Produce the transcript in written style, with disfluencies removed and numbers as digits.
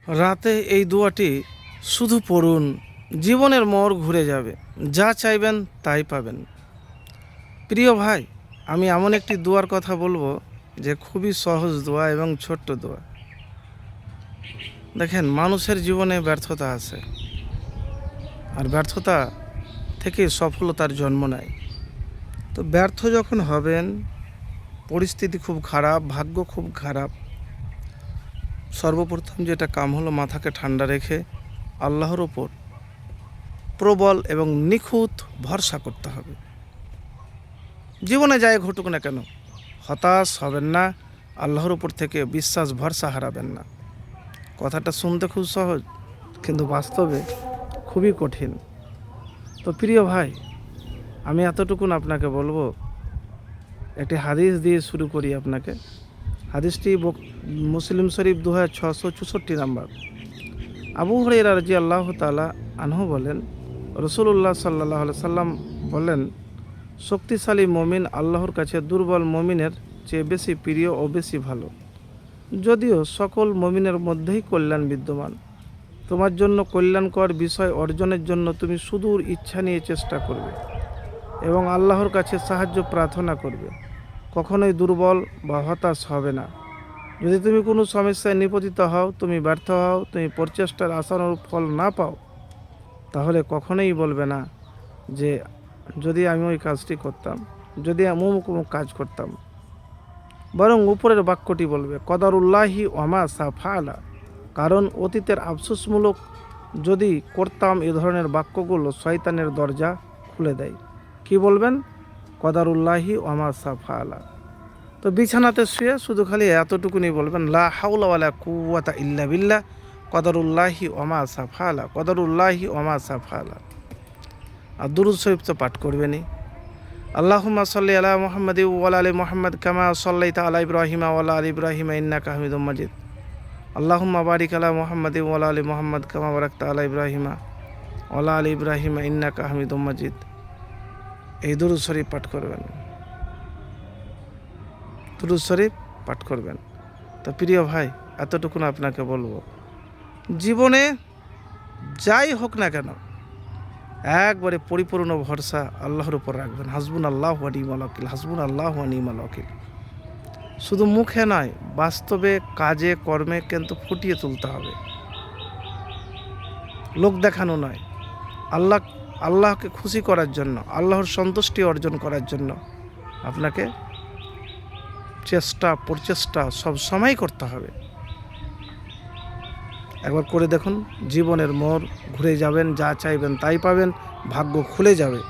রাতে এই দোয়াটি শুধু পড়ুন, জীবনের মোড় ঘুরে যাবে, যা চাইবেন তাই পাবেন। প্রিয় ভাই, আমি এমন একটি দোয়ার কথা বলবো যে খুবই সহজ দোয়া এবং ছোট্ট দোয়া। দেখেন, মানুষের জীবনে ব্যর্থতা আছে, আর ব্যর্থতা থেকে সফলতার জন্ম নেয়। তো ব্যর্থ যখন হবেন, পরিস্থিতি খুব খারাপ, ভাগ্য খুব খারাপ, সর্বপ্রথম যেটা কাম হলো মাথাকে ঠান্ডা রেখে আল্লাহর ওপর প্রবল এবং নিখুঁত ভরসা করতে হবে। জীবনে যাই ঘটুক না কেন, হতাশ হবেন না, আল্লাহর উপর থেকে বিশ্বাস ভরসা হারাবেন না। কথাটা শুনতে খুব সহজ, কিন্তু বাস্তবে খুবই কঠিন। তো প্রিয় ভাই, আমি এতটুকুন আপনাকে বলবো, একটি হাদিস দিয়ে শুরু করি আপনাকে। হাদিসটি মুসলিম শরীফ 2664 নাম্বার। আবু হুরায়রা রাদিয়াল্লাহু তাআলা আনহু বলেন, রাসূলুল্লাহ সাল্লাল্লাহু আলাইহি সাল্লাম বলেন, শক্তিশালী মমিন আল্লাহর কাছে দুর্বল মমিনের চেয়ে বেশি প্রিয় ও বেশি ভালো। যদিও সকল মমিনের মধ্যেই কল্যাণ বিদ্যমান, তোমার জন্য কল্যাণকর বিষয় অর্জনের জন্য তুমি সুদূর ইচ্ছা নিয়ে চেষ্টা করবে এবং আল্লাহর কাছে সাহায্য প্রার্থনা করবে। কখনোই দুর্বল বা হতাশ হবে না। যদি তুমি কোনো সমস্যায় নিপতিত হও, তুমি ব্যর্থ হও, তুমি প্রচেষ্টার আশানুরূপ ফল না পাও, তাহলে কখনোই বলবে না যে যদি আমি ওই কাজটি করতাম, যদি অমুক কাজ করতাম। বরং উপরের বাক্যটি বলবে, কদারুল্লাহি ওমা সাফালা। কারণ অতীতের আফসোসমূলক যদি করতাম, এ ধরনের বাক্যগুলো শয়তানের দরজা খুলে দেয়। কি বলবেন? কদারুল্লাহি ওমা সাফালা। তো বিছানাতে শুয়ে শুধু খালি এতটুকুনি বলবেন, লা হাওলা ওয়ালা কুওয়াতা ইল্লা বিল্লাহ, কদারুল্লাহি ওমা সাফালা, কদারুল্লাহি ওমা সাফালা। আর দুরূদ শরীফ তো পাঠ করবেনই। আল্লাহুম্মা সাল্লি আলা মুহাম্মাদ ওয়া আলি মুহাম্মাদ কামা সাল্লাইতা আলা ইব্রাহিম ওয়া আলি ইব্রাহিম ইন্নাকা হামিদুম মাজিদ। আল্লাহুম্মা বারিক আলা মুহাম্মাদ ওয়া আলি মুহাম্মাদ কামা বারাকতা আলা ইব্রাহিম ওয়া আলি ইব্রাহিম ইন্নাকা হামিদুম মাজিদ। এই দুরূদ শরীফ পাঠ করবেন, দুরূদ শরীফ পাঠ করবেন। তো প্রিয় ভাই, এতটুকুন আপনাকে বলবো, জীবনে যাই হোক না কেন, একবারে পরিপূর্ণ ভরসা আল্লাহর উপর রাখবেন। হাসবুন আল্লাহ ওয়া নি'মাল ওয়াকিল, হাসবুন আল্লাহ ওয়া নি'মাল ওয়াকিল। শুধু মুখে নয়, বাস্তবে কাজে কর্মে কিন্তু ফুটিয়ে তুলতে হবে। লোক দেখানো নয়, আল্লাহকে খুশি করার জন্য, আল্লাহর সন্তুষ্টি অর্জন করার জন্য আপনাকে প্রচেষ্টা সব সময় করতে হবে। একবার করে দেখুন, জীবনের মোড় ঘুরে যাবেন, যা চাইবেন তাই পাবেন, ভাগ্য খুলে যাবে।